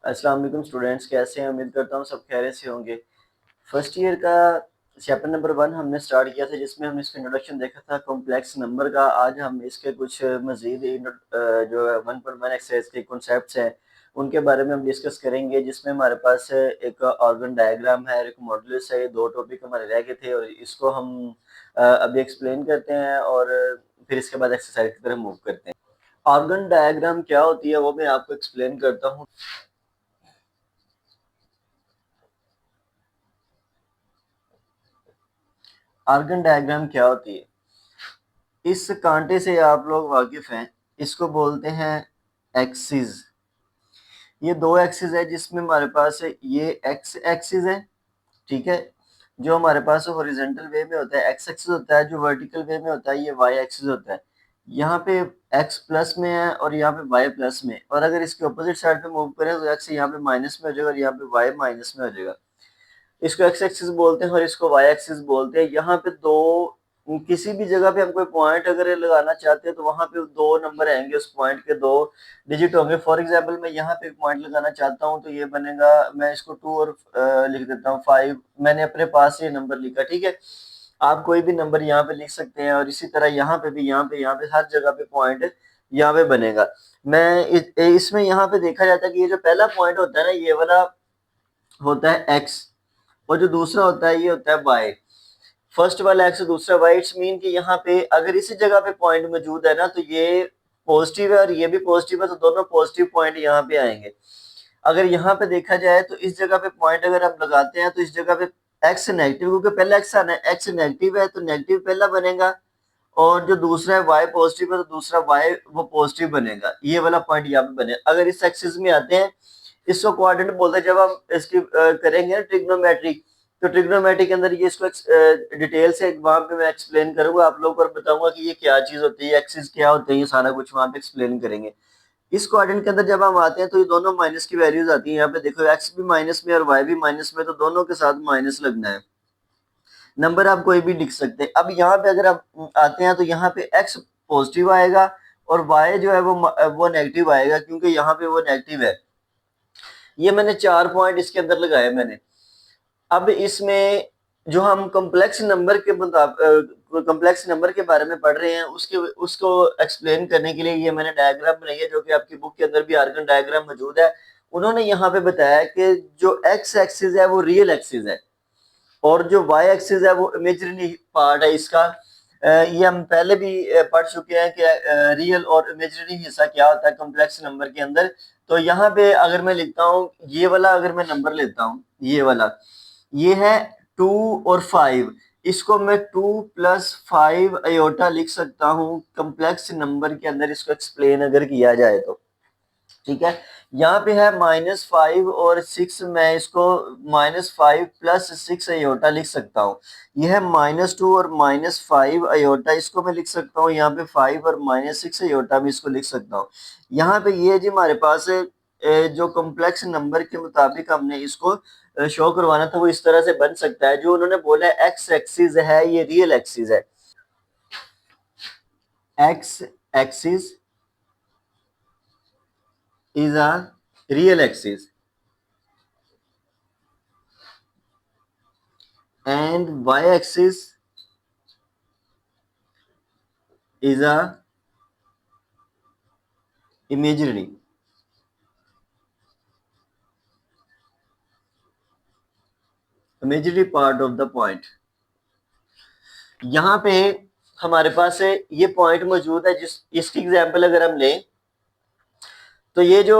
अस्सलाम वालेकुम स्टूडेंट्स, कैसे हैं? उम्मीद करता हूँ सब खैरियत से होंगे। फर्स्ट ईयर का चैप्टर नंबर 1 हमने स्टार्ट किया था, जिसमें हमने इसका इंट्रोडक्शन देखा था कॉम्प्लेक्स नंबर का। आज हम इसके कुछ मज़ीद जो है 1.1 एक्सरसाइज के कॉन्सेप्ट्स हैं उनके बारे में हम डिस्कस करेंगे, जिसमें हमारे पास एक ऑर्गन डायग्राम है और एक मॉडुलस है। ये दो टॉपिक हमारे रह गए थे और इसको हम अभी एक्सप्लेन करते हैं और फिर इसके बाद एक्सरसाइज की तरफ मूव करते हैं। ऑर्गन डायग्राम क्या होती है वो मैं आपको एक्सप्लेन करता हूँ। ऑर्गन डायग्राम क्या होती है? इस कांटे से आप लोग वाकिफ हैं, इसको बोलते हैं एक्सिस। ये दो एक्सिस है जिसमें हमारे पास ये एक्स एक्सिस है, ठीक है, जो हमारे पास हॉरिजॉन्टल वे में होता है। एक्स एक्सिस होता है जो वर्टिकल वे में होता है, ये वाई एक्सिस होता है। यहाँ पे एक्स प्लस में है और यहाँ पे वाई प्लस में, और अगर इसके ऑपोजिट साइड पे मूव करें तो एक्स यहाँ पे माइनस में हो जाएगा और यहाँ पे वाई माइनस में हो जाएगा। इसको एक्स एक्सिस बोलते हैं और इसको वाई एक्सिस बोलते हैं। यहाँ पे दो, किसी भी जगह पे हम कोई पॉइंट अगर लगाना चाहते हैं तो वहां पे दो नंबर आएंगे, उस पॉइंट के दो डिजिट होंगे। फॉर एग्जांपल मैं यहाँ पे एक पॉइंट लगाना चाहता हूँ तो ये बनेगा, मैं इसको 2 और लिख देता हूँ 5। मैंने अपने पास ये नंबर लिखा, ठीक है। आप कोई भी नंबर यहाँ पे लिख सकते हैं और इसी तरह यहाँ पे भी, यहाँ पे हर जगह पे पॉइंट यहाँ पे बनेगा। इसमें यहाँ पे देखा जाता है कि ये जो पहला पॉइंट होता है ना, ये वाला होता है एक्स, और जो दूसरा होता है ये होता है वाई। फर्स्ट वाला एक्स, दूसरा वाई। इट्स मीन कि यहाँ पे अगर इसी जगह पे पॉइंट मौजूद है ना तो ये पॉजिटिव है और ये भी पॉजिटिव है, तो दोनों पॉजिटिव पॉइंट यहाँ पे आएंगे। अगर यहाँ पे देखा जाए तो इस जगह पे पॉइंट अगर हम लगाते हैं तो इस जगह पे एक्स नेगेटिव, क्योंकि पहला एक्स आना है, एक्स नेगेटिव है तो नेगेटिव पहला बनेगा, और जो दूसरा है वाई पॉजिटिव है तो दूसरा वाई वो पॉजिटिव बनेगा। ये वाला पॉइंट यहाँ पे बने। अगर इस एक्सिस में आते हैं, इसको कोऑर्डिनेट बोलते हैं। जब हम इसकी करेंगे ट्रिग्नोमेट्री, तो ट्रिग्नोमेट्री के अंदर ये इसको डिटेल से वहां पे मैं एक्सप्लेन करूंगा आप लोगों को, बताऊंगा कि ये क्या चीज होती है, एक्सिस क्या होते हैं, ये सारा कुछ वहां पे एक्सप्लेन करेंगे। इस कोऑर्डिनेट के अंदर जब हम आते हैं तो ये दोनों माइनस की वैल्यूज आती हैं। यहाँ पे देखो एक्स भी माइनस में और वाई भी माइनस में, तो दोनों के साथ माइनस लगना है। नंबर आप कोई भी लिख सकते हैं। अब यहाँ पे अगर आप आते हैं तो यहाँ पे एक्स पॉजिटिव आएगा और वाई जो है वो नेगेटिव आएगा, क्योंकि यहाँ पे वो नेगेटिव है। ये मैंने 4 पॉइंट इसके अंदर लगाए मैंने। अब इसमें जो हम कॉम्प्लेक्स नंबर के कॉम्प्लेक्स नंबर के बारे में पढ़ रहे हैं, उसको एक्सप्लेन करने के लिए ये मैंने डायग्राम बनाई है, जो कि आपकी बुक के अंदर भी आर्गन डायग्राम मौजूद है। उन्होंने यहाँ पे बताया कि जो एक्स एक्सिस है वो रियल एक्सिस है और जो वाई एक्सिस है वो इमेजिनरी पार्ट है इसका। ये हम पहले भी पढ़ चुके हैं कि रियल और इमेजिनरी हिस्सा क्या होता है कॉम्प्लेक्स नंबर के अंदर। तो यहाँ पे अगर मैं लिखता हूँ ये वाला, अगर मैं नंबर लेता हूँ ये वाला, ये है 2 और 5, इसको मैं 2 प्लस 5 अयोटा लिख सकता हूँ कॉम्प्लेक्स नंबर के अंदर, इसको एक्सप्लेन अगर किया जाए तो, ठीक है। यहाँ पे है -5 और 6, मैं इसको -5 प्लस 6 अयोटा लिख सकता हूँ। यह है -2 और -5 अयोटा, इसको मैं लिख सकता हूँ। यहाँ पे 5 और -6 अयोटा में इसको लिख सकता हूँ। यहाँ पे ये जी हमारे पास जो कॉम्प्लेक्स नंबर के मुताबिक हमने इसको शो करवाना था, वो इस तरह से बन सकता है। जो उन्होंने बोला है एक्स एक्सिस है, ये रियल एक्सिस है। X axis is a real axis and y-axis is a imaginary part of the point। यहाँ पे हमारे पास ये पॉइंट मौजूद है, जिस इसकी एग्जांपल अगर हम लें तो ये जो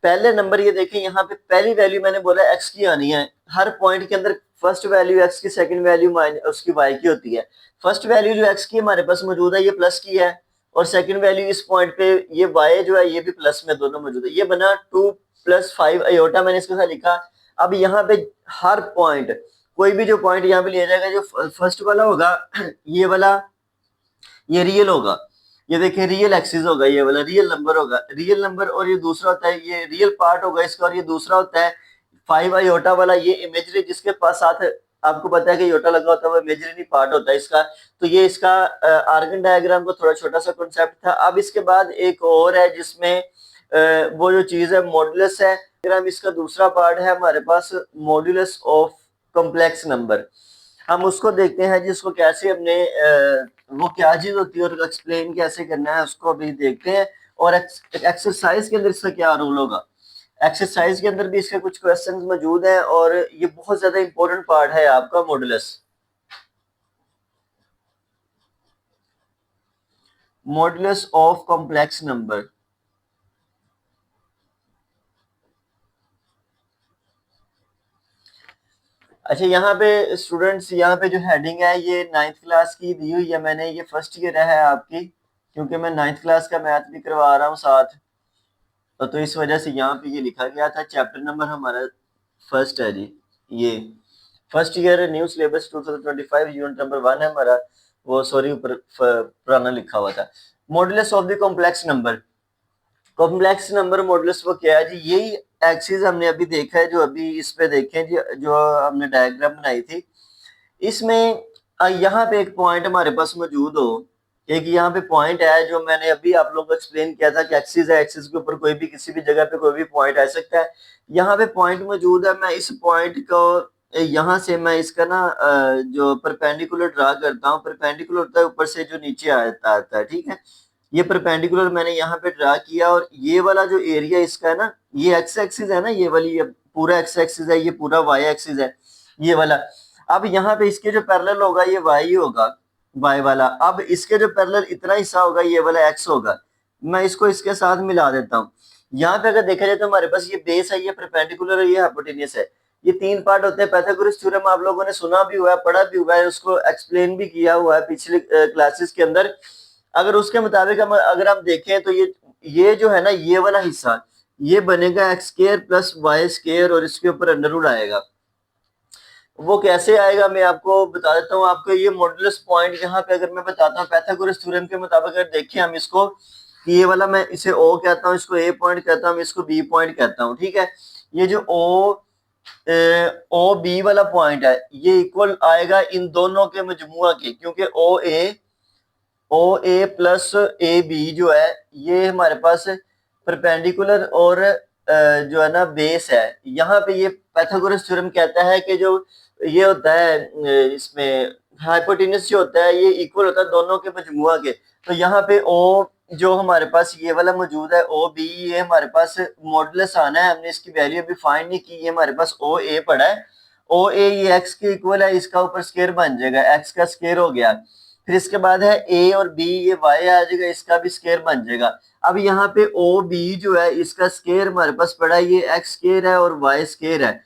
पहले नंबर, ये देखें यहाँ पे पहली वैल्यू मैंने बोला एक्स की आनी है। हर पॉइंट के अंदर फर्स्ट वैल्यू एक्स की, सेकंड वैल्यू उसकी वाई की होती है। फर्स्ट वैल्यू जो एक्स की हमारे पास मौजूद है ये प्लस की है, और सेकंड वैल्यू इस पॉइंट पे ये वाई जो है ये भी प्लस में, दोनों मौजूद है। ये बना 2 + 5 अयोटा, मैंने इसके साथ लिखा। अब यहाँ पे हर पॉइंट, कोई भी जो पॉइंट यहाँ पे लिया जाएगा, जो फर्स्ट वाला होगा ये वाला, ये रियल होगा। ये देखें रियल एक्सिस होगा, ये वाला रियल नंबर होगा, रियल नंबर। और ये दूसरा होता है, ये रियल पार्ट होगा इसका, और ये दूसरा होता है 5 अयोटा वाला, ये इमेजिनरी, जिसके पास साथ आपको पता है कि योटा लगा होता है, वो इमेजिनरी पार्ट होता है इसका। तो ये इसका आर्गन डायग्राम का थोड़ा छोटा सा कॉन्सेप्ट था। अब इसके बाद एक और है जिसमें वो जो चीज है मॉडुलस है। फिर हम इसका दूसरा पार्ट है हमारे पास मॉडुलस ऑफ कॉम्प्लेक्स नंबर, हम उसको देखते हैं जिसको कैसे हमने वो क्या चीज होती है और एक्सप्लेन कैसे करना है उसको अभी देखते हैं। और एक्सरसाइज के अंदर इसका क्या रोल होगा, एक्सरसाइज के अंदर भी इसके कुछ क्वेश्चंस मौजूद हैं और ये बहुत ज्यादा इंपॉर्टेंट पार्ट है आपका modulus. Modulus of complex number. अच्छा, यहाँ पे स्टूडेंट्स, यहाँ पे जो हेडिंग है ये 9th क्लास की दी हुई है मैंने, ये फर्स्ट ईयर है आपकी, क्योंकि मैं 9th क्लास का मैथ भी करवा रहा हूँ साथ, तो इस वजह से यहाँ पे ये लिखा गया था। चैप्टर नंबर हमारा फर्स्ट है जी, ये first year new syllabus 2025 unit number 1 है हमारा, वो सॉरी ऊपर पुराना लिखा हुआ था। Modulus of the complex number. Complex number modulus वो क्या है जी, यही एक्सिस हमने अभी देखा है, जो अभी इस पे देखें जी, जो हमने डायग्राम बनाई थी इसमें। यहाँ पे एक पॉइंट हमारे पास मौजूद हो, एक यहाँ पे पॉइंट है जो मैंने अभी आप लोगों को एक्सप्लेन किया था कि एक्सिस है, एक्सिस के ऊपर कोई भी किसी भी जगह पे कोई भी पॉइंट आ सकता है। यहाँ पे पॉइंट मौजूद है, मैं इस पॉइंट को यहाँ से मैं इसका ना जो परपेंडिकुलर ड्रा करता हूँ, परपेंडिकुलर होता है ऊपर से जो नीचे आता है, ठीक है। ये परपेंडिकुलर मैंने यहाँ पे ड्रा किया और ये वाला जो एरिया इसका है ना, ये एक्स एक्सिस है ना, ये वाली, ये पूरा एक्स एक्सिस है, ये पूरा वाई एक्सिस है, ये वाला। अब यहाँ पे इसके जो पैरेलल होगा ये वाई होगा, वाई वाला। अब इसके जो पैरेलल इतना हिस्सा होगा ये वाला एक्स होगा। मैं इसको इसके साथ मिला देता हूँ। यहाँ पे अगर देखा जाए तो हमारे पास ये बेस है, ये परपेंडिकुलर है, ये हाइपोटेन्यूस है। ये तीन पार्ट होते हैं। पाइथागोरस थ्योरम आप लोगों ने सुना भी हुआ है, पढ़ा भी हुआ है, उसको एक्सप्लेन भी किया हुआ है पिछले क्लासेस के अंदर। अगर उसके मुताबिक हम अगर हम देखें तो ये जो है ना, ये वाला हिस्सा ये बनेगा X square plus Y square और इसके ऊपर अंडर रूट आएगा। वो कैसे आएगा मैं आपको बता देता हूँ। आपको ये मॉडुलस पॉइंट यहाँ पे अगर मैं बताता हूँ पाइथागोरस थ्योरम के मुताबिक, अगर देखें हम इसको कि ये वाला मैं इसे ओ कहता हूँ, इसको ए पॉइंट कहता हूँ, इसको बी पॉइंट कहता हूँ, ठीक है। ये जो ओ बी वाला पॉइंट है ये इक्वल आएगा इन दोनों के मजमुआ के, क्योंकि ओ ए प्लस ए बी जो है ये हमारे पास परपेंडिकुलर और जो है ना बेस है। यहाँ पे ये पाइथागोरस थ्योरम कहता है कि जो ये होता है इसमें हाइपोटेन्यूस जो होता है ये इक्वल होता है दोनों के मजमुआ के। तो यहाँ पे ओ जो हमारे पास ये वाला मौजूद है ओ बी, ये हमारे पास मॉडुलस आना है, हमने इसकी वैल्यू अभी फाइंड नहीं की, ये हमारे पास ओ ए पड़ा है। ओ ए ये एक्स के इक्वल है, इसका ऊपर स्केयर बन जाएगा, एक्स का स्केयर हो गया। फिर इसके बाद है ए और बी, ये वाई आ जाएगा, इसका भी स्केयर बन जाएगा। अब यहाँ पे ओ बी जो है इसका स्केयर हमारे पास पड़ा है, ये एक्स स्केयर है और वाई स्केयर है।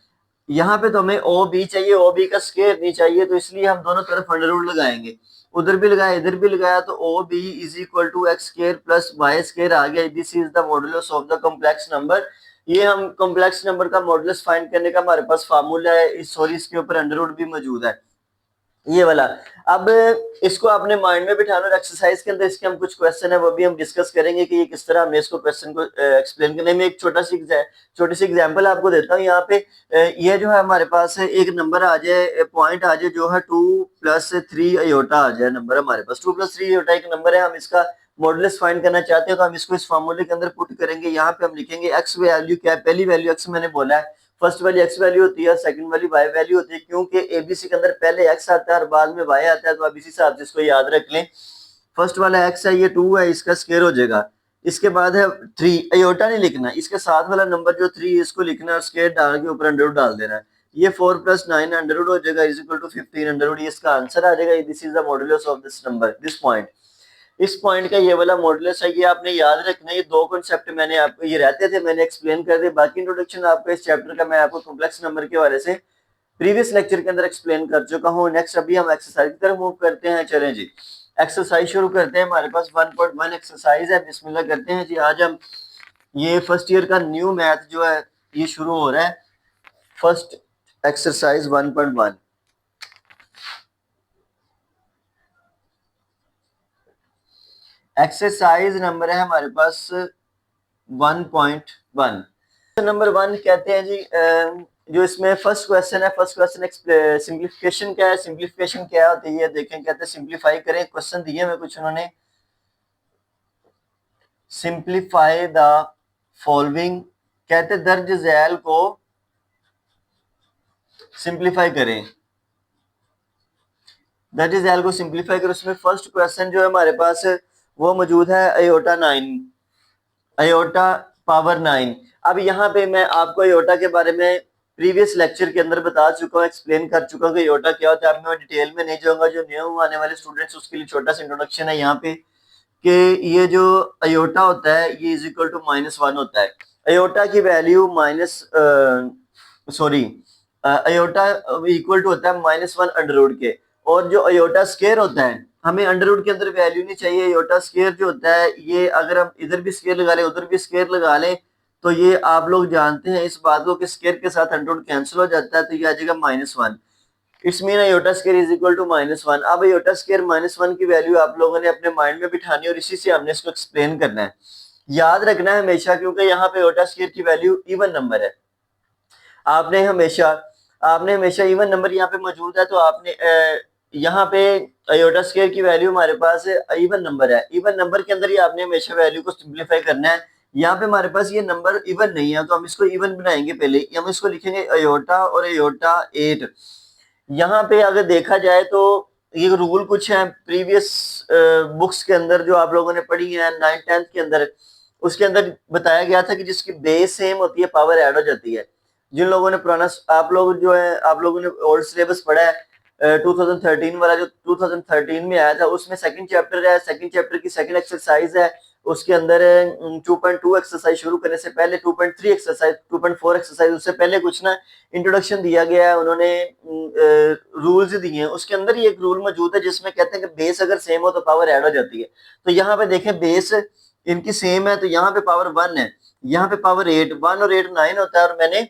यहाँ पे तो हमें ओ बी चाहिए, ओ बी का स्केयर नहीं चाहिए, तो इसलिए हम दोनों तरफ अंडर रूट लगाएंगे। उधर भी लगाया इधर भी लगाया, तो O B is equal to x square plus y square आ गया। This is the modulus of the complex number. ये हम कॉम्प्लेक्स नंबर का मॉडुलस फाइंड करने का हमारे पास फार्मूला है, सॉरी इसके ऊपर अंडर रूट भी मौजूद है, ये वाला। अब इसको अपने माइंड में बिठाना और एक्सरसाइज के अंदर इसके हम कुछ क्वेश्चन है वो भी हम डिस्कस करेंगे कि ये किस तरह हमने इसको क्वेश्चन को एक्सप्लेन करने में। एक छोटी सी एग्जांपल आपको देता हूँ। यहाँ पे ये जो है हमारे पास एक नंबर आ जाए, पॉइंट आ जाए जो है 2+3 अयोटा आ जाए, नंबर हमारे पास 2+3 अयोटा एक नंबर है। हम इसका मॉडुलस फाइंड करना चाहते हैं तो हम इसको इस फार्मूले के अंदर पुट करेंगे। यहाँ पे हम लिखेंगे एक्स वैल्यू क्या है, पहली वैल्यू एक्स मैंने बोला है, फर्स्ट वैल्यू एक्स वैल्यू होती है, सेकंड वैल्यू वाई वैल्यू होती है, क्योंकि एबीसी के अंदर पहले एक्स आता है और बाद में वाई आता है, तो आप इसी हिसाब से इसको याद रख लें। फर्स्ट वाला एक्स है, ये 2 है, इसका स्क्वायर हो जाएगा। इसके बाद है 3, अयोटा नहीं लिखना, इसके साथ वाला नंबर जो 3 इसको लिखना है और स्क्वायर डाल के ऊपर अंडर रूट डाल देना है। ये 4+9 अंडर रूट हो जाएगा is equal to 15 under root, ये इसका आंसर आ जाएगा। This is the modulus of this number, this point. इस पॉइंट का ये वाला मॉडुलस है, ये आपने याद रखना है। ये दो कॉन्सेप्ट मैंने आपको ये रहते थे, मैंने एक्सप्लेन कर दिया। बाकी इंट्रोडक्शन आपको इस चैप्टर का मैं आपको कॉम्प्लेक्स नंबर के हवाले से प्रीवियस लेक्चर के अंदर एक्सप्लेन कर चुका हूँ। नेक्स्ट अभी हम एक्सरसाइज की तरफ मूव करते हैं। चलें जी, एक्सरसाइज शुरू करते हैं। हमारे पास 1.1 एक्सरसाइज है, बिस्मिल्लाह करते हैं जी। आज हम ये फर्स्ट ईयर का न्यू मैथ जो है ये शुरू हो रहा है। फर्स्ट एक्सरसाइज 1.1, एक्सरसाइज नंबर है हमारे पास 1.1। नंबर 1 कहते हैं जी, जो इसमें फर्स्ट क्वेश्चन है, फर्स्ट क्वेश्चन सिंप्लीफिकेशन क्या है, सिंप्लीफिकेशन क्या होती है देखें। कहते हैं सिंप्लीफाई करें, क्वेश्चन दिए मैं कुछ उन्होंने, सिंप्लीफाई द फॉलोइंग कहते दर्ज झैल को सिंप्लीफाई करें। दर्ज झैल को सिंप्लीफाई करें, उसमें फर्स्ट क्वेश्चन जो है हमारे पास वो मौजूद है अयोटा 9, अयोटा पावर 9। अब यहाँ पे मैं आपको अयोटा के बारे में प्रीवियस लेक्चर के अंदर बता चुका हूँ, एक्सप्लेन कर चुका हूँ कि अयोटा क्या होता है। अब मैं डिटेल में नहीं जाऊंगा, जो न्यू आने वाले स्टूडेंट्स उसके लिए छोटा सा इंट्रोडक्शन है यहाँ पे कि ये जो अयोटा होता है ये इज इक्वल टू -1 होता है। अयोटा की वैल्यू अयोटा इक्वल टू होता है -1 अंडर रूट के, और जो अयोटा स्केयर होता है हमें अंडर रूट के अंदर वैल्यू नहीं चाहिए। अयोटा स्केयर जो होता है ये अगर हम इधर भी स्केयर लगा लें उधर भी स्केयर लगा लें तो ये आप लोग जानते हैं इस बात को कि स्केयर के साथ अंडर रूट कैंसिल हो जाता है, तो ये आ जाएगा -1। It's mean iota square is equal to -1। अब अयोटा स्केयर -1 की वैल्यू आप लोगों ने अपने माइंड में बिठानी और इसी से हमने इसको एक्सप्लेन करना है, याद रखना है हमेशा, क्योंकि यहाँ पे अयोटा स्केयर की वैल्यू इवन नंबर है। आपने हमेशा इवन नंबर यहाँ पे मौजूद है, तो आपने यहाँ पे अयोटा स्केयर की वैल्यू हमारे पास इवन नंबर है, इवन नंबर के अंदर ही आपने हमेशा वैल्यू को सिंप्लीफाई करना है। यहाँ पे हमारे पास ये नंबर इवन नहीं है तो हम इसको इवन बनाएंगे, पहले हम इसको लिखेंगे अयोटा और अयोटा 8। यहाँ पे अगर देखा जाए तो ये रूल कुछ है प्रीवियस बुक्स के अंदर जो आप लोगों ने पढ़ी है 9th-10th के अंदर, उसके अंदर बताया गया था कि जिसकी बेस सेम होती है पावर ऐड हो जाती है। जिन लोगों ने पुराना, आप लोगों ने ओल्ड सिलेबस पढ़ा है 2013 वाला, जो 2013 में आया था उसमें सेकंड चैप्टर है, सेकंड चैप्टर की सेकंड एक्सरसाइज है, उसके अंदर 2.2 एक्सरसाइज शुरू करने से पहले 2.3 एक्सरसाइज, 2.4 एक्सरसाइज, उससे पहले कुछ ना इंट्रोडक्शन दिया गया है, उन्होंने रूल्स दिए हैं। उसके अंदर ही एक रूल मौजूद है जिसमें कहते हैं कि बेस अगर सेम हो तो पावर ऐड हो जाती है। तो यहाँ पे देखें बेस इनकी सेम है तो यहाँ पे पावर 1 है, यहाँ पे पावर 8, 1 और 8 9 होता है, और मैंने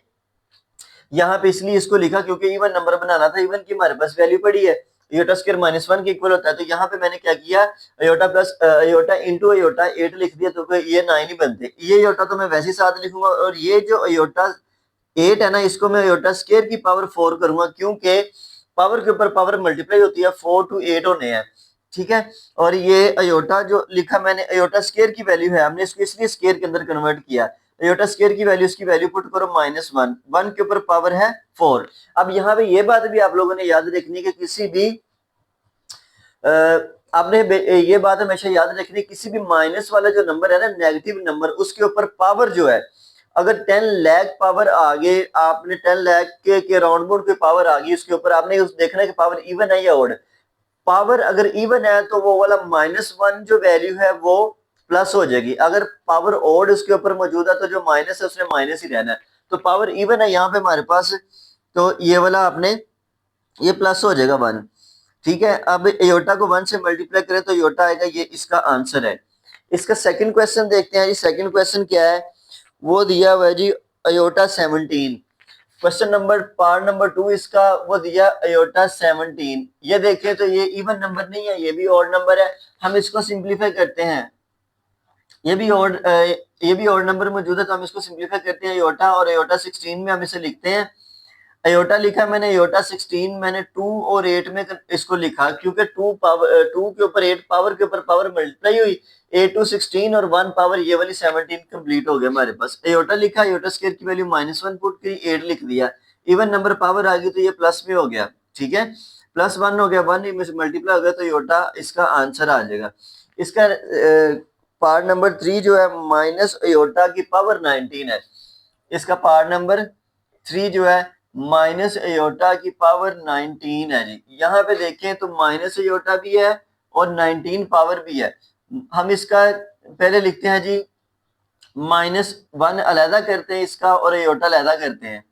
यहाँ पे इसलिए इसको लिखा क्योंकि इवन नंबर बनाना था, इवन की हमारे पास वैल्यू पड़ी है, अयोटा स्क्वायर -1 के इक्वल होता है। तो यहाँ पे मैंने क्या किया, iota plus iota into iota 8 लिख दिया, तो ये 9 ही बनते। ये अयोटा तो मैं वैसे ही साथ लिखूंगा, और ये जो अयोटा 8 है ना इसको मैं अयोटा स्क्वायर की पावर 4 करूंगा, क्योंकि पावर के ऊपर पावर मल्टीप्लाई होती है, 4 to 8 होने हैं, ठीक है। और ये अयोटा जो लिखा मैंने अयोटा स्क्वायर की वैल्यू है, हमने इसको इसलिए स्क्वायर के अंदर कन्वर्ट किया। अयोटा स्क्वायर की वैल्यू, इसकी वैल्यू पुट करो -1, 1 के ऊपर पावर है 4। अब यहाँ पे ये बात भी आप लोगों ने याद रखनी है कि किसी भी आपने ये बात हमेशा याद रखनी, किसी भी माइनस वाला जो नंबर है ना, नेगेटिव नंबर, उसके ऊपर पावर जो है, अगर 10 लाख पावर आगे, आपने 10 लाख के राउंड बोर्ड की पावर आ गई, उसके ऊपर आपने उस देखना है कि पावर इवन है या ऑड। पावर अगर इवन है तो वो वाला -1 जो वैल्यू है वो प्लस हो जाएगी, अगर पावर ऑड उसके ऊपर मौजूद है तो जो माइनस है उसने माइनस ही रहना है। तो पावर इवन है यहाँ पे हमारे पास, तो ये वाला आपने ये प्लस हो जाएगा 1, ठीक है। अब एयोटा को 1 से मल्टीप्लाई करें तो एयोटा आएगा, ये इसका आंसर है। इसका सेकंड क्वेश्चन देखते हैं जी। सेकंड क्वेश्चन क्या है, वो दिया हुआ है जी iota 17। Question number part number 2 इसका वो दिया अयोटा 17। ये देखें तो ये इवन नंबर नहीं है, ये भी ऑड नंबर है। हम इसको सिंप्लीफाई करते हैं, ये भी ऑड नंबर मौजूद है, तो हम इसको सिंप्लीफाई करते हैं अयोटा, और अयोटा 16 में हम इसे लिखते हैं। अयोटा लिखा मैंने, अयोटा 16 मैंने 2 और 8 में इसको लिखा, क्योंकि 2 के ऊपर 8 पावर के ऊपर पावर मल्टीप्लाई हुई, 8 to 16 और 1 पावर ये वाली 17 कंप्लीट हो गया हमारे पास। अयोटा लिखा, अयोटा स्क्वायर की वैल्यू -1 पुट करी, 8 लिख दिया, इवन नंबर पावर आ गई तो ये प्लस में हो गया, ठीक है, +1 हो गया, 1 में से मल्टीप्लाई हो गया, तो अयोटा इसका आंसर आ जाएगा। इसका पार्ट नंबर 3 जो है माइनस अयोटा की पावर 19 है। इसका पार्ट नंबर 3 जो है माइनस अयोटा की पावर 19 है जी। यहाँ पे देखें तो माइनस अयोटा भी है और 19 पावर भी है। हम इसका पहले लिखते हैं जी, -1 अलहदा करते हैं इसका और अयोटा अलहदा करते हैं।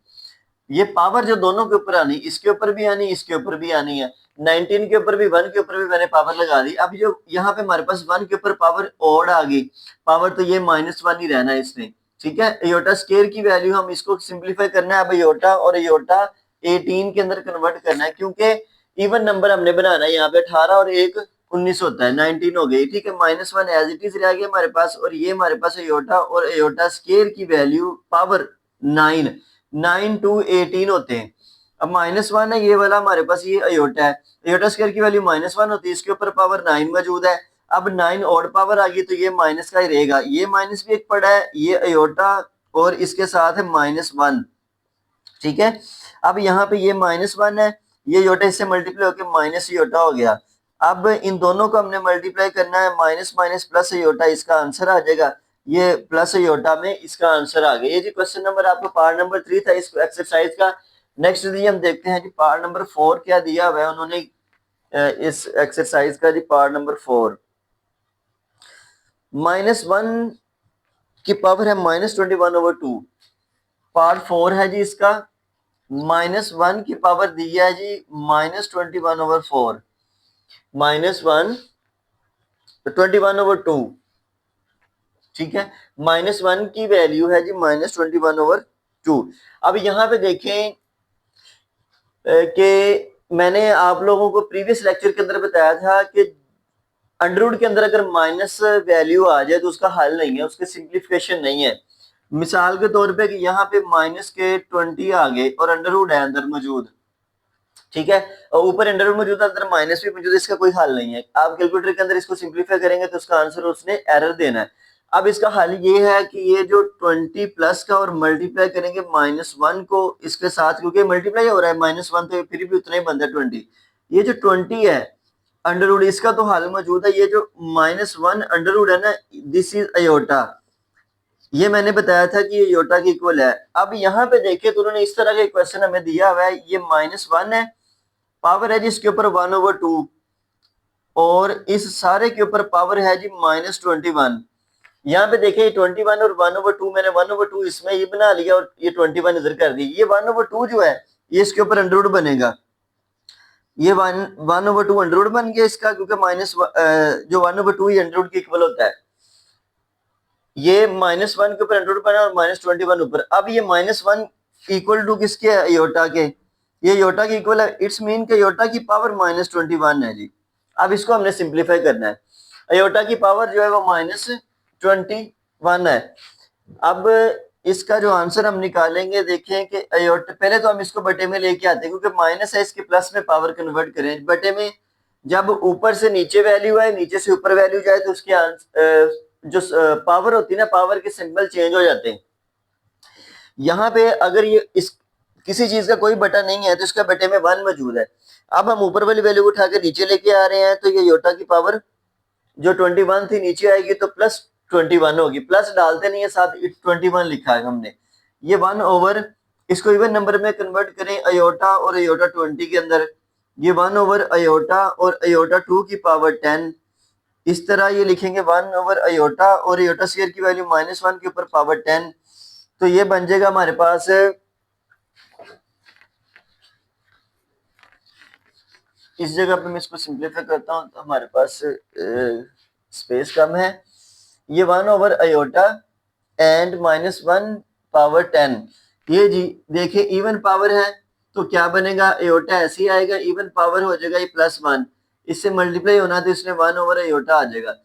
ये पावर जो दोनों के ऊपर आनी, इसके ऊपर भी आनी, इसके ऊपर भी आनी है, 19 के ऊपर भी 1 के ऊपर भी मैंने पावर लगा दी। अब जो यहाँ पे हमारे पास 1 के ऊपर पावर ऑड आ गई, पावर तो ये -1 ही रहना है इसमें, ठीक है। अयोटा स्क्वायर की वैल्यू हम इसको सिंप्लीफाई करना है, अब अयोटा और अयोटा 18 के अंदर कन्वर्ट करना है, क्योंकि इवन नंबर हमने बनाना है। यहाँ पे 18 और 1 19 होता है, 19 हो गई, ठीक है। -1 एज इट इज रह गया हमारे पास, और ये हमारे पास अयोटा और अयोटा स्क्वायर की वैल्यू पावर 9 to 18 होते हैं। अब -1 है ये वाला हमारे पास, ये अयोटा है, अयोटा स्क्वायर की वैल्यू -1 होती है, इसके ऊपर पावर 9 मौजूद है। अब 9 ऑड पावर आ गई तो ये माइनस का ही रहेगा, ये माइनस भी एक पड़ा है, ये अयोटा और इसके साथ है -1, ठीक है। अब यहाँ पे ये -1 है, ये योटा इससे मल्टीप्लाई होकर माइनस योटा हो गया। अब इन दोनों को हमने मल्टीप्लाई करना है, माइनस माइनस प्लस योटा, इसका आंसर आ जाएगा, ये प्लस योटा में इसका आंसर आ गया। ये जी क्वेश्चन नंबर आपको पार्ट नंबर 3 था इस एक्सरसाइज का। नेक्स्ट जी हम देखते हैं जी पार्ट नंबर 4 क्या दिया हुआ है उन्होंने इस एक्सरसाइज का। जी पार्ट नंबर 4, -1 की पावर है -21/2। पार्ट 4 है जी इसका, -1 की पावर दी है जी -21/4, -1 21/2, ठीक है। -1 की वैल्यू है जी -21/2। अब यहाँ पे देखें कि मैंने आप लोगों को प्रीवियस लेक्चर के अंदर बताया था कि अंडर रूट के अंदर अगर माइनस वैल्यू आ जाए तो उसका हल नहीं है, उसके सिंप्लीफिकेशन नहीं है। मिसाल के तौर पे कि यहाँ पे -20 आ गए और अंडर रूट है अंदर मौजूद, ठीक है, और ऊपर अंडर रूट मौजूद है, अंदर माइनस भी मौजूद है, इसका कोई हल नहीं है। आप कैलकुलेटर के अंदर इसको सिंप्लीफाई करेंगे तो उसका आंसर उसने एरर देना है। अब इसका हल ये है कि ये जो 20 प्लस का और मल्टीप्लाई करेंगे -1 को इसके साथ, क्योंकि मल्टीप्लाई हो रहा है -1 तो फिर भी उतना ही बनता है 20। ये जो 20 है अंडर रूट, इसका तो हल मौजूद है। ये जो -1 अंडर रूट है ना, दिस इज अयोटा, ये मैंने बताया था कि ये योटा की इक्वल है। अब यहाँ पे देखें तो उन्होंने इस तरह का क्वेश्चन हमें दिया हुआ है, ये -1 है, पावर है जिसके ऊपर 1/2 और इस सारे के ऊपर पावर है जी -21। यहाँ पे देखिए 21 और 1/2, मैंने 1/2 इसमें ये बना लिया और ये 21 इधर कर दी। ये 1/2 जो है ये इसके ऊपर अंडर रूट बनेगा, ये 1/2 अंडर रूट बन गया इसका, क्योंकि जो 1/2 ही अंडर रूट के इक्वल होता है। ये -1 के ऊपर अंडर रूट बना और -21 ऊपर। अब ये -1 इक्वल टू किसके है, योटा के, ये योटा की इक्वल है। इट्स मीन के योटा की पावर -21 है जी। अब इसको हमने सिंप्लीफाई करना है, अयोटा की पावर जो है वो -21 है। अब इसका जो आंसर हम निकालेंगे, देखें कि अयोटा, पहले तो हम इसको बटे में लेके आते हैं क्योंकि माइनस है, इसके प्लस में पावर कन्वर्ट करें बटे में। जब ऊपर से नीचे वैल्यू है, नीचे से ऊपर वैल्यू जाए तो उसके जो पावर होती है ना, पावर के सिंबल चेंज हो जाते हैं। यहाँ पे अगर ये इस किसी चीज का कोई बटा नहीं है तो इसका बटे में 1 मौजूद है। अब हम ऊपर वाली वैल्यू उठाकर नीचे लेके आ रहे हैं तो ये योटा की पावर जो 21 थी नीचे आएगी तो +21 होगी। प्लस डालते नहीं है, साथ 21 लिखा है हमने। ये 1/, इसको इवन नंबर में कन्वर्ट करें अयोटा और अयोटा 20 के अंदर, ये 1/अयोटा और अयोटा 2 की पावर 10। इस तरह ये लिखेंगे 1/अयोटा और अयोटा स्क्वायर की वैल्यू -1 के ऊपर पावर 10। तो ये बन जाएगा हमारे पास, इस जगह पे मैं इसको सिंप्लीफाई करता हूं तो हमारे पास स्पेस कम है। ये 1/अयोटा एंड -1 पावर 10। ये जी देखिए इवन पावर है तो क्या बनेगा, अयोटा ऐसे ही आएगा, इवन पावर हो जाएगा ये +1, इससे मल्टीप्लाई होना तो इसमें 1/अयोटा आ जाएगा।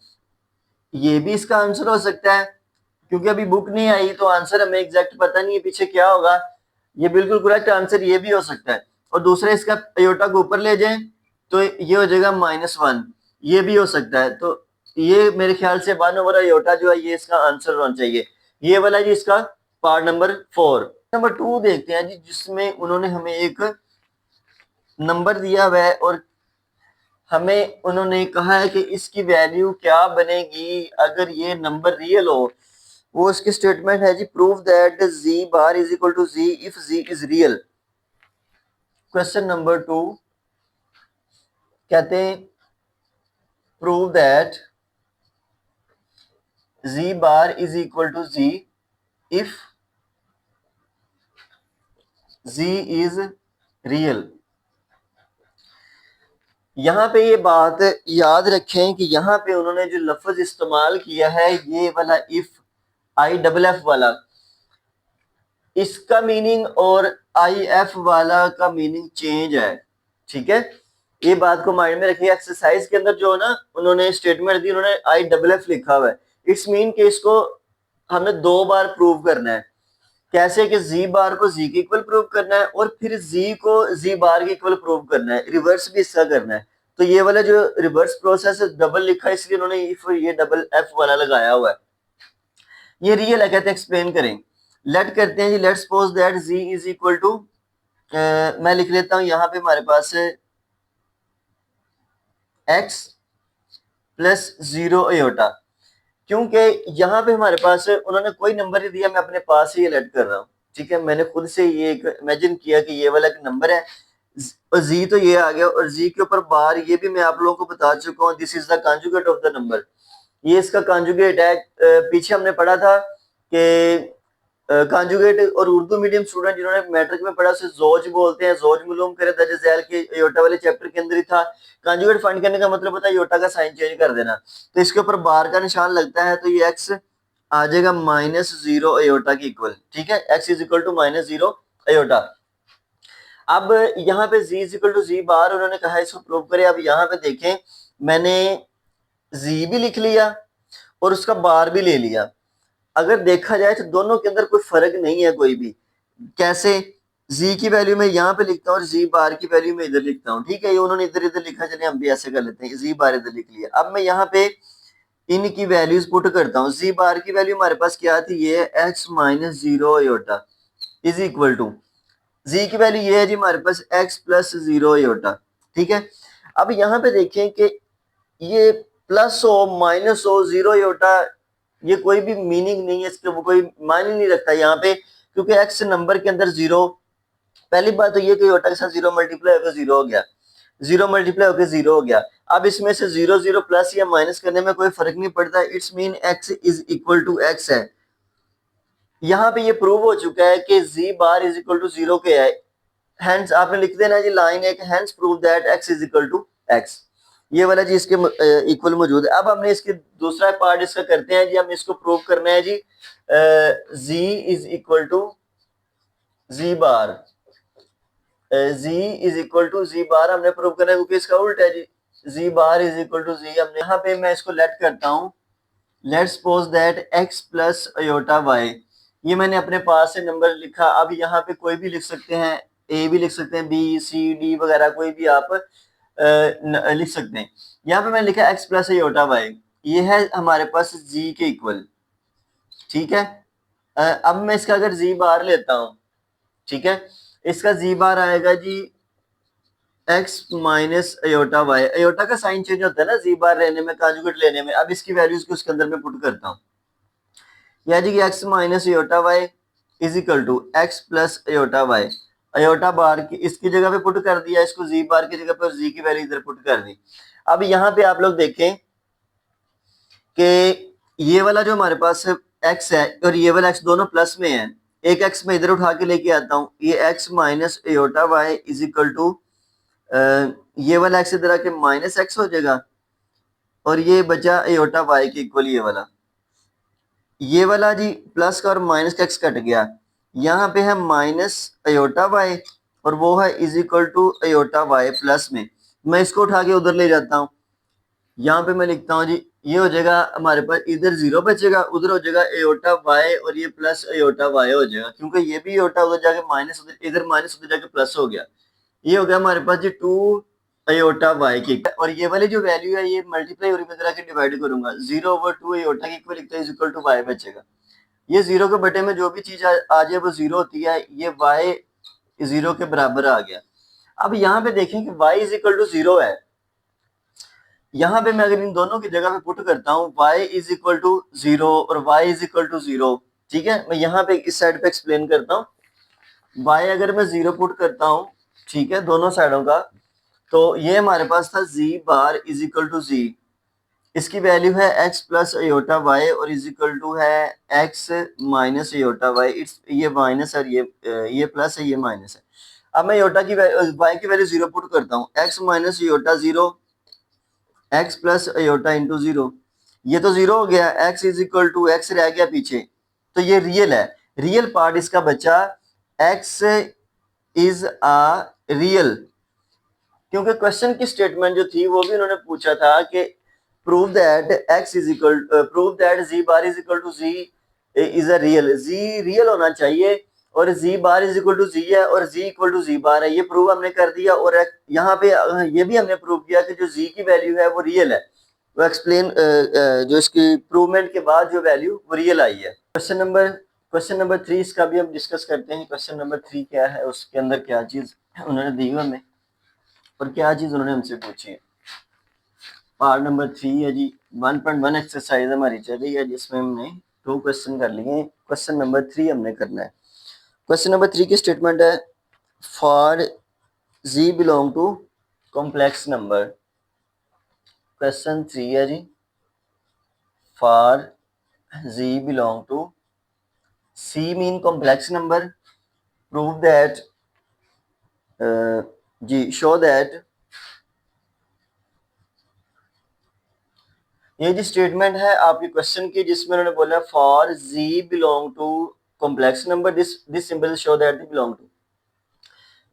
ये भी इसका आंसर हो सकता है, क्योंकि अभी बुक नहीं आई तो आंसर हमें एग्जैक्ट पता नहीं है पीछे क्या होगा। ये बिल्कुल करेक्ट आंसर ये भी हो सकता है। और दूसरा इसका अयोटा को ऊपर ले जाएं तो ये हो जाएगा -1, ये भी हो सकता है। तो ये मेरे ख्याल से 1/अयोटा जो है ये इसका आंसर होना चाहिए। ये वाला जी इसका पार्ट नंबर 4। नंबर 2 देखते हैं जी, जिसमें उन्होंने हमें एक नंबर दिया हुआ है और हमें उन्होंने कहा है कि इसकी वैल्यू क्या बनेगी अगर ये नंबर रियल हो। वो इसकी स्टेटमेंट है जी, prove that z bar is equal to z if z is real. Question number 2 कहते हैं prove that z bar is equal to z if z is real. यहाँ पे ये बात याद रखें कि यहाँ पे उन्होंने जो लफ्ज इस्तेमाल किया है ये वाला इफ, IFF वाला, इसका मीनिंग और IF वाला का मीनिंग चेंज है, ठीक है। ये बात को माइंड में रखिए। एक्सरसाइज के अंदर जो ना उन्होंने स्टेटमेंट दी, उन्होंने IFF लिखा हुआ है। इट्स मीन कि इसको हमने 2 बार प्रूव करना है। कैसे कि z बार को z के इक्वल प्रूव करना है और फिर z को z बार के इक्वल प्रूव करना है, रिवर्स भी इसका करना है। तो ये वाला जो रिवर्स प्रोसेस है डबल लिखा है इसलिए उन्होंने ये डबल एफ वाला लगाया हुआ है। ये रियल है, कहते हैं एक्सप्लेन करें। लेट करते हैं जी, let suppose that z is equal to, मैं लिख लेता हूं यहाँ पे हमारे पास है x प्लस 0 अयोटा, क्योंकि यहाँ पे हमारे पास उन्होंने कोई नंबर नहीं दिया, मैं अपने पास ही ये लेट कर रहा हूँ। ठीक है, मैंने खुद से ये इमेजिन किया कि ये वाला एक नंबर है और जी तो ये आ गया, और जी के ऊपर बार ये भी मैं आप लोगों को बता चुका हूँ, this is the conjugate of the number, ये इसका कॉन्जुगेट है। पीछे हमने पढ़ा था कि कॉन्जुगेट, और उर्दू मीडियम स्टूडेंट जिन्होंने मैट्रिक में पढ़ा उसे जोज बोलते हैं, जोज मालूम करे दर्ज झैल के योटा वाले चैप्टर के अंदर ही था। कॉन्जुगेट फाइंड करने का मतलब होता है योटा का साइन चेंज कर देना, तो इसके ऊपर बार का निशान लगता है तो ये एक्स आ जाएगा -0 अयोटा की इक्वल। ठीक है, X is equal to -0 iota. अब यहाँ पे z is equal to ji bar उन्होंने कहा इसको प्रूव करें। अब यहाँ पे देखें, मैंने z भी लिख लिया और उसका बार भी ले लिया। अगर देखा जाए तो दोनों के अंदर कोई फर्क नहीं है कोई भी। कैसे? z की वैल्यू में यहाँ पे लिखता हूँ और z बार की वैल्यू में इधर लिखता हूँ। ठीक है, ये उन्होंने इधर इधर लिखा, चलिए हम भी ऐसे कर लेते हैं, z बार इधर लिख लिया। अब मैं यहाँ पे इनकी वैल्यूज पुट करता हूँ। z बार की वैल्यू हमारे पास क्या थी, ये x -0 iota is equal to, z की वैल्यू ये है जी हमारे पास x प्लस 0 अयोटा। ठीक है, अब यहाँ पे देखें कि ये प्लस हो माइनस हो 0 अयोटा, ये कोई भी मीनिंग नहीं है, इसके वो कोई मायने नहीं रखता यहाँ पे, क्योंकि x नंबर के अंदर 0, पहली बात तो ये कि अयोटा के साथ 0 मल्टीप्लाई होकर 0 हो गया, 0 मल्टीप्लाई होकर 0 हो गया। अब इसमें से 0 0 प्लस या माइनस करने में कोई फर्क नहीं पड़ता, it's mean x is equal to x है। यहाँ पे ये प्रूव हो चुका है कि z bar is equal to 0 के है, हेंस आपने लिख देना जी लाइन एक, hence prove that x is equal to x, ये वाला जी इसके इक्वल मौजूद है। अब हमने इसके दूसरा पार्ट इसका करते हैं जी, हम इसको प्रूव करना है जी z is equal to ji bar, z is equal to ji bar हमने प्रूव करना है, क्योंकि इसका उल्टा है जी, z bar is equal to z. हमने यहाँ पे मैं इसको लेट करता हूँ, let suppose that x plus iota y, ये मैंने अपने पास से नंबर लिखा। अब यहाँ पे कोई भी लिख सकते हैं, a भी लिख सकते हैं, b c d वगैरह कोई भी आप लिख सकते हैं। यहाँ पे मैंने लिखा x प्लस अयोटा y, ये है हमारे पास g के इक्वल। ठीक है, अब मैं इसका अगर z बार लेता हूँ, ठीक है, इसका z बार आएगा जी x minus iota y, iota का साइन चेंज होता है ना z बार लेने में, कॉन्जुगेट लेने में। अब इसकी वैल्यूज को उसके अंदर में पुट करता हूँ, यह जी x minus iota y is equal to x plus iota y, iota bar की इसकी जगह पे पुट कर दिया, इसको z बार की जगह पर z की वैल्यू इधर पुट कर दी। अब यहाँ पे आप लोग देखें कि ये वाला जो हमारे पास x है और ये वाला x दोनों प्लस में है, एक x मैं इधर उठा के लेके आता हूँ, ये x minus iota y is equal to, ये वाला x इधर आके माइनस x हो जाएगा और ये बचा अयोटा y के इक्वल ये वाला जी प्लस का और माइनस का x कट गया, यहाँ पे है माइनस अयोटा y और वो है is equal to aorta y plus में, मैं इसको उठा के उधर ले जाता हूँ। यहाँ पे मैं लिखता हूँ जी, ये हो जाएगा हमारे पास, इधर 0 बचेगा, उधर हो जाएगा अयोटा y और ये प्लस अयोटा y हो जाएगा, क्योंकि ये भी अयोटा उधर जाके माइनस, इधर माइनस उधर जाके प्लस हो गया। ये हो गया हमारे पास जी 2 अयोटा y की, और ये वाली जो वैल्यू है ये मल्टीप्लाई और इधर आके डिवाइड करूंगा, 0/2 अयोटा की इक्वल लिखता है इज इक्वल टू y बचेगा। ये 0 के बटे में जो भी चीज आ जाए वो 0 होती है, ये y 0 के बराबर आ गया। अब यहाँ पे देखें कि y इज इक्वल टू 0 है, यहाँ पे मैं अगर इन दोनों की जगह पे पुट करता हूँ y इज इक्वल टू 0 और y इज इक्वल टू 0, ठीक है, मैं यहाँ पे इस साइड पे एक्सप्लेन करता हूँ। y अगर मैं 0 पुट करता हूँ, ठीक है, दोनों साइडों का, तो ये हमारे पास था z bar is equal to z, इसकी वैल्यू है x प्लस अयोटा y और इज इक्वल टू है x minus iota y, it's ये माइनस और ये प्लस है, ये माइनस है। अब मैं अयोटा की y की वैल्यू 0 पुट करता हूँ, x minus iota 0, x plus iota into 0, ये तो 0 हो गया, x is equal to x रह गया पीछे, तो ये रियल है, रियल पार्ट इसका बचा, x इज अ रियल, क्योंकि क्वेश्चन की स्टेटमेंट जो थी वो भी उन्होंने पूछा था कि prove that x is equal, prove that z bar is equal to z is a real, z real होना चाहिए और Z bar is equal to Z है और जी इक्वल टू जी बार है, ये प्रूव हमने कर दिया। और यहाँ पे ये भी हमने प्रूव किया कि जो जी की वैल्यू है वो रियल है। वो एक्सप्लेन जो इसकी प्रूवमेंट के बाद जो वैल्यू वो रियल आई है। क्वेश्चन नंबर 3 इसका भी हम डिस्कस करते हैं। क्वेश्चन नंबर 3 क्या है, उसके अंदर क्या चीज उन्होंने दी हुई हमें और क्या चीज उन्होंने हमसे पूछी है। पार्ट नंबर 3 है जी, 1.1 एक्सरसाइज हमारी चल रही है जिसमें हमने 2 क्वेश्चन कर लिए। क्वेश्चन नंबर 3 हमने करना है। क्वेश्चन नंबर 3 की स्टेटमेंट है for ji belong to complex number. Question 3 है जी, for ji belong to C mean complex number, prove that z show that, ये जी स्टेटमेंट है आपके क्वेश्चन की जिसमें उन्होंने बोला for ji belong to complex number this symbol show that belong to,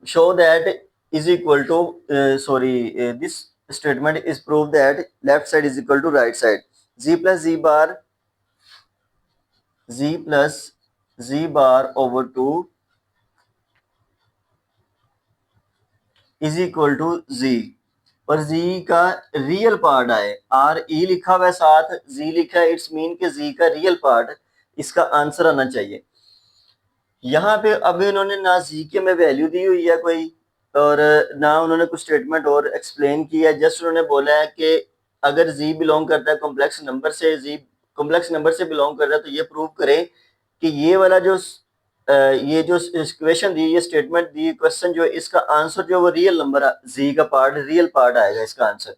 show that is equal to this statement is proof that left side is equal to right side, z plus z bar, z plus z bar over 2 is equal to z, और z का real part आए, R E लिखा हुआ है साथ z लिखा है, it's mean के z का रियल पार्ट इसका आंसर आना चाहिए। यहाँ पे अभी उन्होंने ना जी के में वैल्यू दी हुई है कोई, और ना उन्होंने कुछ स्टेटमेंट और एक्सप्लेन किया है। जस्ट उन्होंने बोला है कि अगर जी बिलोंग करता है कॉम्प्लेक्स नंबर से, जी कॉम्प्लेक्स नंबर से बिलोंग करता है तो ये प्रूव करें कि ये वाला जो ये जो इक्वेशन दी, ये स्टेटमेंट दी, क्वेश्चन जो है इसका आंसर जो वो रियल नंबर जी का पार्ट रियल पार्ट आएगा इसका आंसर।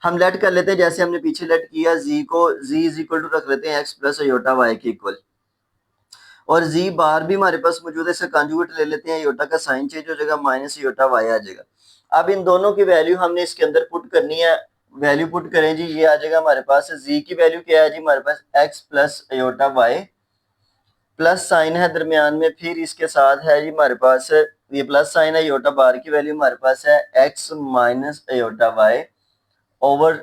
हम लेट कर लेते हैं जैसे हमने पीछे लेट किया, जी को जी इज इक्वल टू रख लेते हैं एक्स प्लस योटा वाई के इक्वल, और जी बार भी हमारे पास मौजूद है, इसका कंजुगेट ले लेते हैं, योटा का साइन चेंज हो जाएगा, माइनस योटा वाई आ जाएगा। अब इन दोनों की वैल्यू हमने इसके अंदर पुट करनी है। वैल्यू पुट करें जी, ये आ जाएगा हमारे पास जी की वैल्यू क्या है जी, हमारे पास x plus iota y, plus sign है दरमियान में, फिर इसके साथ है जी हमारे पास ये प्लस साइन है, योटा बार की वैल्यू हमारे पास है X minus iota Y over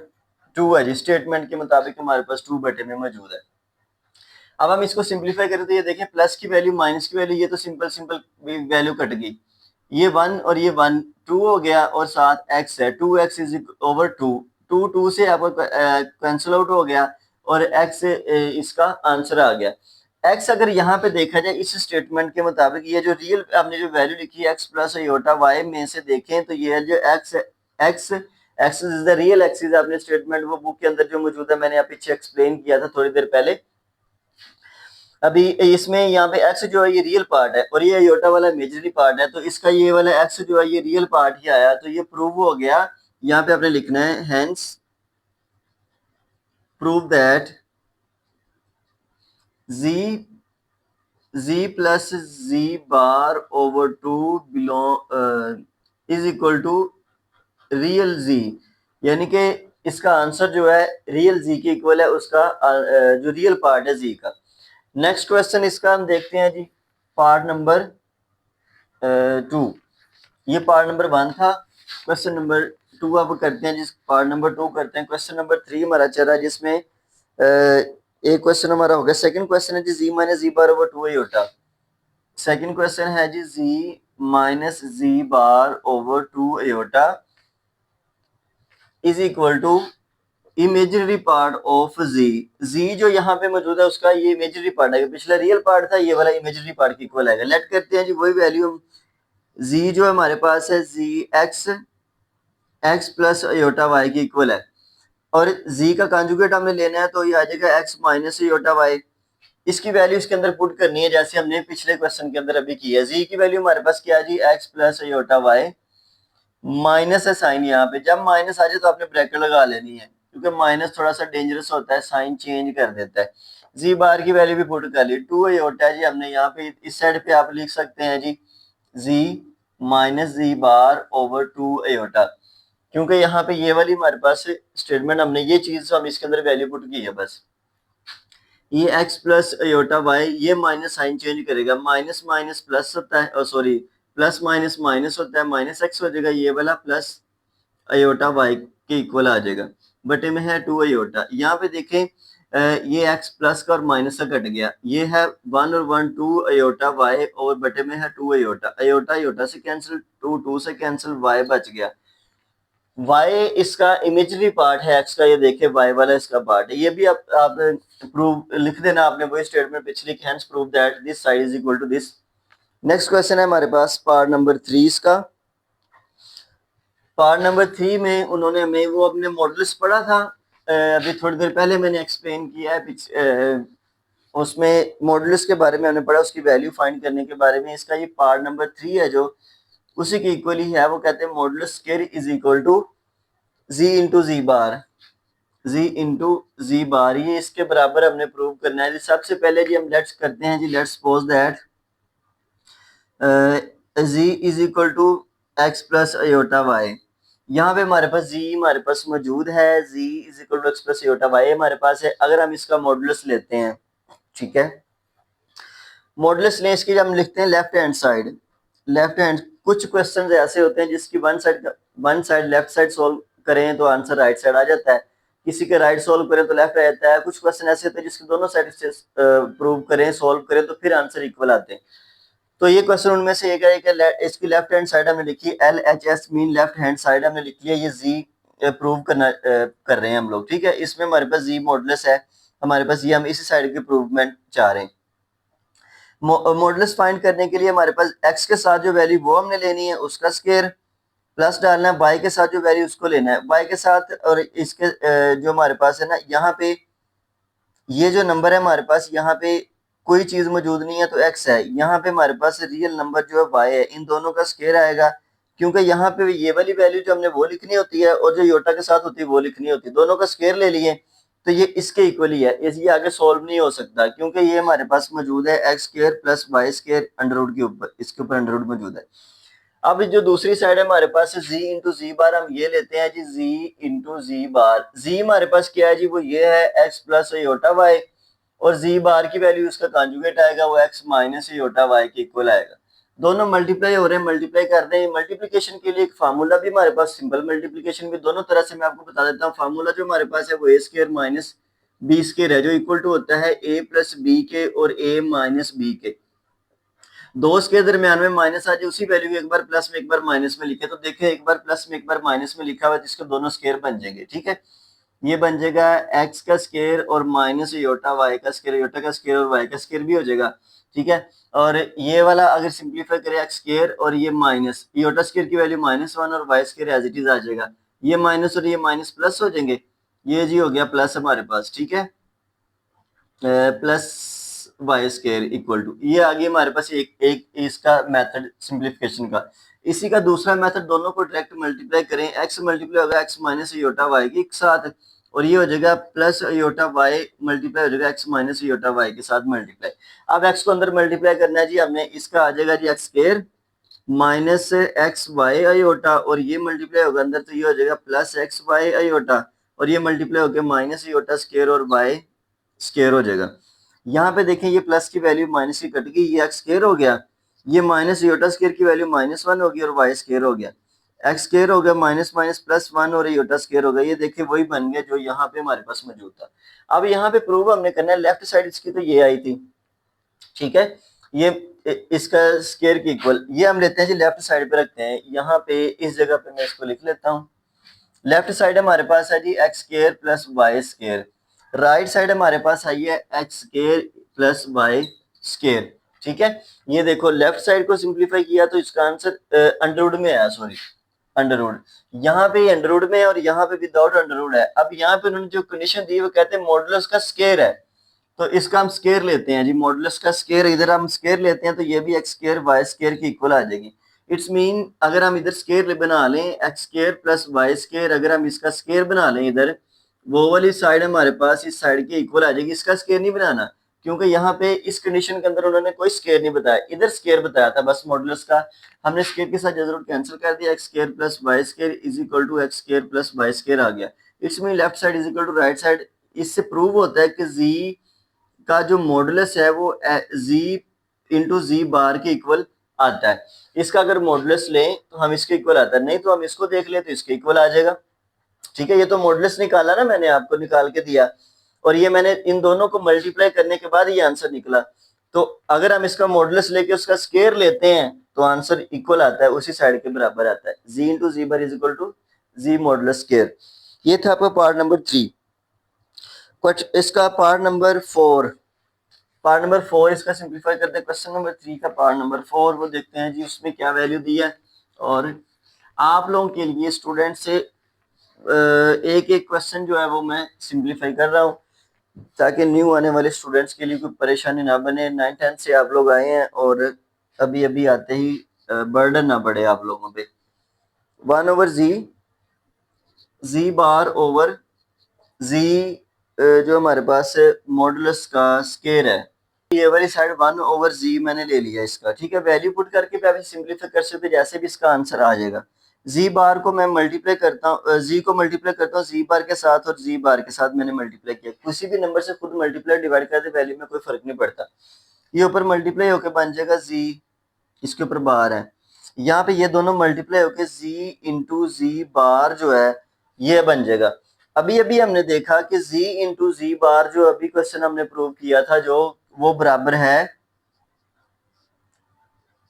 2 है जी, स्टेटमेंट के मुताबिक हमारे पास 2 बटे में मौजूद है। अब हम इसको सिंपलीफाई करें तो ये देखें प्लस की वैल्यू माइनस की वैल्यू, ये तो सिंपल सिंपल वैल्यू कट गई, ये 1 और ये 1 2 हो गया, और साथ x है 2x इज ओवर 2, 2 से आपका कैंसिल आउट हो गया और x इसका आंसर आ गया। x अगर यहाँ पे देखा जाए इस स्टेटमेंट के मुताबिक, ये जो रियल आपने जो वैल्यू लिखी है x प्लस योटा वाई में से देखें तो ये जो x x x is the real axis, आपने स्टेटमेंट वो बुक के अंदर जो मौजूद है, मैंने आप पीछे एक्सप्लेन किया था थोड़ी देर पहले। अभी इसमें यहाँ पे x जो है ये रियल पार्ट है और ये योटा वाला इमेजिनरी पार्ट है, तो इसका ये वाला x जो है ये रियल पार्ट ही आया, तो ये प्रूव हो गया। यहाँ पे आपने लिखना है hence prove that z plus z bar over 2 belong is equal to real z, यानी कि इसका आंसर जो है रियल z के इक्वल है, उसका जो रियल पार्ट है z का। नेक्स्ट क्वेश्चन इसका हम देखते हैं जी, पार्ट नंबर 2, ये पार्ट नंबर 1 था। क्वेश्चन नंबर 2 अब करते हैं, जिस पार्ट नंबर 2 करते हैं। क्वेश्चन नंबर 3 हमारा चल रहा है जिसमें एक क्वेश्चन हमारा हो गया। सेकंड क्वेश्चन है जी z minus z bar over 2 iota. Second question है जी z minus z bar over 2 iota is equal to imaginary part of z, z जो यहाँ पे मौजूद है उसका ये इमेजिनरी पार्ट है, पिछला रियल पार्ट था, ये वाला इमेजिनरी पार्ट की इक्वल आएगा। लेट करते हैं जी वही वैल्यू, जी जो हमारे पास है जी x x plus iota y की इक्वल है, और जी का कंजुगेट हमें लेना है, तो ये आ जाएगा एक्स माइनस योटा वाई। इसकी वैल्यू इसके अंदर पुट करनी है जैसे हमने पिछले क्वेश्चन के अंदर अभी की है। जी की वैल्यू हमारे पास क्या है जी, x plus iota y, minus है साइन यहाँ पे, जब माइनस आ जाए तो आपने ब्रैकेट लगा लेनी है क्योंकि माइनस थोड़ा सा डेंजरस होता है, साइन चेंज कर देता है। जी बार की वैल्यू भी पुट कर ली, 2 योटा जी, हमने यहाँ पे इस साइड पे आप लिख सकते हैं जी z minus z bar over 2 Yotta, क्योंकि यहाँ पे ये वाली हमारे पास स्टेटमेंट हमने ये चीज हम इसके अंदर वैल्यू पुट की है बस। ये x प्लस योटा वाई, ये माइनस साइन चेंज करेगा, माइनस माइनस प्लस होता है, सॉरी प्लस माइनस माइनस होता है, माइनस एक्स हो जाएगा, ये वाला प्लस अयोटा वाई के इक्वल आ जाएगा, बटे में है 2 अयोटा। यहाँ पे देखें ये x प्लस का और माइनस का कट गया, ये है 1 और 1 2 अयोटा y और बटे में है 2 अयोटा, अयोटा अयोटा से कैंसिल, 2 2 से कैंसिल, y बच गया। y इसका इमेजरी पार्ट है x का, ये देखिए y वाला इसका पार्ट है, ये भी आप प्रूव लिख देना आपने वही स्टेटमेंट पिछली, hence prove that this side is equal to this. Next question है हमारे पास पार्ट नंबर 3 इसका। पार्ट नंबर 3 में उन्होंने हमें वो अपने मॉडल्स पढ़ा था, अभी थोड़ी देर पहले मैंने एक्सप्लेन किया है, उसमें मॉडल्स के बारे में हमने पढ़ा, उसकी वैल्यू फाइंड करने के बारे में। इसका ये पार्ट नंबर 3 है जो उसी की इक्वली है, वो कहते हैं modulus square is equal to z into z bar, z into z bar, ये इसके बराबर हमने प्रूव करना है जी। सबसे पहले जी हम लेट्स करते हैं जी, let's suppose that z is equal to x plus iota y. यहाँ पे हमारे पास जी हमारे पास मौजूद है, z is equal to x plus iota y हमारे पास है। अगर हम इसका मॉडुलस लेते हैं, ठीक है, मॉडुलस लें इसकी, हम लिखते हैं left hand side, left hand, कुछ क्वेश्चंस ऐसे होते हैं जिसकी one side left side solve करें तो आंसर राइट साइड आ जाता है, किसी के राइट सोल्व करें तो लेफ्ट आ जाता है, कुछ क्वेश्चन ऐसे होते हैं जिसके दोनों साइड से प्रूव करें सोल्व करें तो फिर आंसर इक्वल आते हैं। तो ये क्वेश्चन उनमें से एक है कि इसकी लेफ्ट हैंड साइड हमने लिखी LHS mean left hand side हमने लिख लिया, ये जी प्रूव करना कर रहे हैं हम लोग, ठीक है। इसमें हमारे पास जी मॉडुलस है हमारे पास, ये हम इसी साइड की प्रूवमेंट चाह रहे हैं। मॉडुलस फाइंड करने के लिए हमारे पास x के साथ जो वैल्यू वो हमने लेनी है उसका स्क्वायर प्लस डालना है, y के साथ जो वैल्यू उसको लेना है y के साथ, और इसके जो हमारे पास है ना यहाँ पे ये जो नंबर है हमारे पास, यहाँ पे कोई चीज मौजूद नहीं है तो x है, यहाँ पे हमारे पास रियल नंबर जो है y है, इन दोनों का स्क्वायर आएगा, क्योंकि यहाँ पे ये वाली वैल्यू जो हमने वो लिखनी होती है और जो योटा के साथ होती है वो लिखनी होती है, दोनों का स्क्वायर ले लिए तो ये इसके इक्वल ही है, ये आगे सॉल्व नहीं हो सकता क्योंकि ये हमारे पास मौजूद है x square plus Y square under root के ऊपर, इसके ऊपर अंडर रूट मौजूद है। अब जो दूसरी साइड है हमारे पास जी इंटू जी बार, हम ये लेते हैं जी जी इंटू जी बार, जी हमारे पास क्या है जी, वो ये है एक्स प्लस योटा वाई, और जी बार की वैल्यू उसका कॉन्जुगेट आएगा, वो एक्स माइनस योटा वाई के इक्वल आएगा। दोनों मल्टीप्लाई हो रहे हैं, मल्टीप्लाई कर रहे हैं। मल्टीप्लिकेशन के लिए एक फार्मूला भी हमारे पास, सिंपल मल्टीप्लिकेशन भी, दोनों तरह से मैं आपको बता देता हूँ। फार्मूला जो हमारे पास है वो ए स्क्वायर माइनस बी स्क्वायर है, जो इक्वल टू होता है ए प्लस बी के और ए माइनस बी के, दो के दरमियान में माइनस आ जाए, उसी वैल्यू को एक बार प्लस में एक बार माइनस में लिखे तो देखिए एक बार प्लस में एक बार माइनस में लिखा हुआ है जिसके दोनों स्क्वायर बन जाएंगे, ठीक है। ये बन जाएगा एक्स का स्क्वायर और माइनस योटा वाई का स्क्वायर, योटा का स्क्वायर और वाई का स्क्वायर भी हो जाएगा, ठीक है। और ये वाला अगर सिंप्लीफाई करें एक्स स्क्वायर और ये माइनस योटा स्क्वायर की वैल्यू -1 और y square as it is आ जाएगा, ये माइनस और ये माइनस प्लस हो जाएंगे, ये जी हो गया प्लस हमारे पास, ठीक है, plus Y square equal to, ये आ गया हमारे पास एक इसका मेथड सिंप्लीफिकेशन का। इसी का दूसरा मेथड, दोनों को डायरेक्ट मल्टीप्लाई करें, एक्स मल्टीप्लाई होगा एक्स माइनस योटा वाई के साथ, और ये हो जाएगा प्लस योटा वाई मल्टीप्लाई हो जाएगा एक्स माइनस योटा वाई के साथ मल्टीप्लाई। अब एक्स को अंदर मल्टीप्लाई करना है जी हमने, इसका आ जाएगा जी x square minus x y iota, और ये मल्टीप्लाई होगा अंदर तो ये हो जाएगा प्लस एक्स वाई अयोटा, और ये मल्टीप्लाई होकर माइनस योटा स्क्वायर और वाई स्क्वायर हो जाएगा। यहाँ पे देखें ये प्लस की वैल्यू माइनस की कट गई, ये एक्स स्क्वायर हो गया, ये माइनस योटा स्क्वायर की वैल्यू -1 होगी और वाई स्क्वायर हो गया, एक्स स्क्वायर हो गया माइनस माइनस प्लस 1 और योटा स्क्वायर हो गया, ये देखिए वही बन गया जो यहाँ पे हमारे पास मौजूद था। अब यहाँ पे प्रूव हमने करना है, लेफ्ट साइड इसकी तो ये आई थी, ठीक है, ये इसका स्क्वायर की इक्वल, ये हम लेते हैं जी लेफ्ट साइड पे रखते हैं, यहाँ पे इस जगह पे मैं इसको लिख लेता हूँ। लेफ्ट साइड हमारे पास है जी x square plus Y square, right side हमारे पास आई है x square plus Y square, ठीक है। ये देखो लेफ्ट साइड को सिंप्लीफाई किया तो इसका आंसर अंडरवुड में आया, सॉरी अंडरवुड, यहाँ पे अंडरवुड में और यहाँ पे विदाउट अंडरवुड है। अब यहाँ पे उन्होंने जो कंडीशन दी वो कहते हैं मॉडुलस का स्क्वायर है, तो इसका हम स्क्वायर लेते हैं जी, मॉडुलस का स्क्वायर, इधर हम स्क्वायर लेते हैं तो ये भी एक्स स्क्वायर वाई स्क्वायर की इक्वल आ जाएगी। इट्स मीन अगर हम इधर स्क्वायर बना लें X square plus Y square, अगर हम इसका स्क्वायर बना लें इधर, वो वाली साइड हमारे पास इस साइड की इक्वल आ जाएगी। इसका स्क्वायर नहीं बनाना क्योंकि यहाँ पे इस कंडीशन के अंदर उन्होंने कोई स्क्वायर नहीं बताया, इधर स्क्वायर बताया था बस मॉडुलस का, हमने स्क्वायर के साथ जरूर कैंसिल कर दिया, x square plus Y square is equal to x square plus Y square आ गया। It's mean left side is equal to right side. इससे प्रूव होता है कि जी का जो मॉडुलस है वो जी इंटू जी बार के इक्वल आता है। इसका अगर मॉडुलस लें तो हम इसके इक्वल आता है, नहीं तो हम इसको देख लें तो इसके इक्वल आ जाएगा, ठीक है। ये तो मॉडुलस निकाला ना मैंने आपको, निकाल के दिया, और ये मैंने इन दोनों को मल्टीप्लाई करने के बाद ये आंसर निकला। तो अगर हम इसका मॉडुलस लेके उसका स्केयर लेते हैं तो आंसर इक्वल आता है, उसी साइड के बराबर आता है। Z into z bar is equal to z modulus square. ये था आपका पार्ट नंबर 3। कुछ इसका पार्ट नंबर 4, इसका सिंपलीफाई करते हैं। क्वेश्चन नंबर 3 का पार्ट नंबर 4 वो देखते हैं जी उसमें क्या वैल्यू दी है। और आप लोगों के लिए स्टूडेंट से एक एक क्वेश्चन जो है वो मैं सिंपलीफाई कर रहा हूँ ताकि न्यू आने वाले स्टूडेंट्स के लिए कोई परेशानी ना बने। 9th-10th से आप लोग आए हैं और अभी अभी आते ही बर्डन ना पड़े आप लोगों पे। 1/z, जी बार ओवर जी जो हमारे पास मॉडुलस का स्केयर है, ये वाली साइड 1/z मैंने ले लिया इसका, ठीक है। वैल्यू पुट करके भी आप सिंपलीफाई कर सकते, जैसे भी इसका आंसर आ जाएगा। जी बार को मैं मल्टीप्लाई करता हूँ, जी को मल्टीप्लाई करता हूँ जी बार के साथ, और जी बार के साथ मैंने मल्टीप्लाई किया। किसी भी नंबर से खुद मल्टीप्लाई डिवाइड कर दे वैल्यू में कोई फर्क नहीं पड़ता। ये ऊपर मल्टीप्लाई होकर बन जाएगा जी, इसके ऊपर बार है। यहाँ पे ये दोनों मल्टीप्लाई होकर जी इंटू जी बार जो है ये बन जाएगा। अभी अभी हमने देखा कि जी इंटू जी बार जो अभी क्वेश्चन हमने प्रूव किया था जो वो बराबर है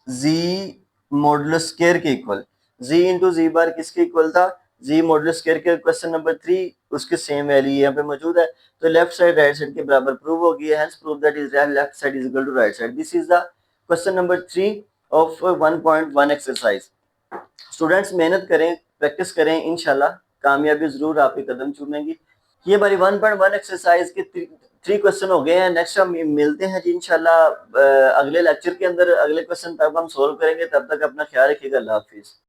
जी मॉडुलस स्क्वायर के इक्वल। जी इंटू जी बार किसके इक्वल था? जी मॉडुलस स्क्वायर के। क्वेश्चन नंबर 3 उसके सेम वैल्यू यहाँ पे मौजूद है, तो लेफ्ट साइड राइट साइड के बराबर प्रूव हो गई है। Hence prove that is left side is equal to right side. This is the question number 3 of 1.1 exercise. Students मेहनत करें, प्रैक्टिस करें, इंशाल्लाह कामयाबी जरूर आपके कदम चूमेंगी। ये हमारी 1.1 एक्सरसाइज के 3 क्वेश्चन हो गए हैं। नेक्स्ट हम मिलते हैं जी इंशाल्लाह अगले लेक्चर के अंदर। अगले क्वेश्चन तब हम सोल्व करेंगे, तब तक अपना ख्याल रखिएगा। अल्लाह हाफिज।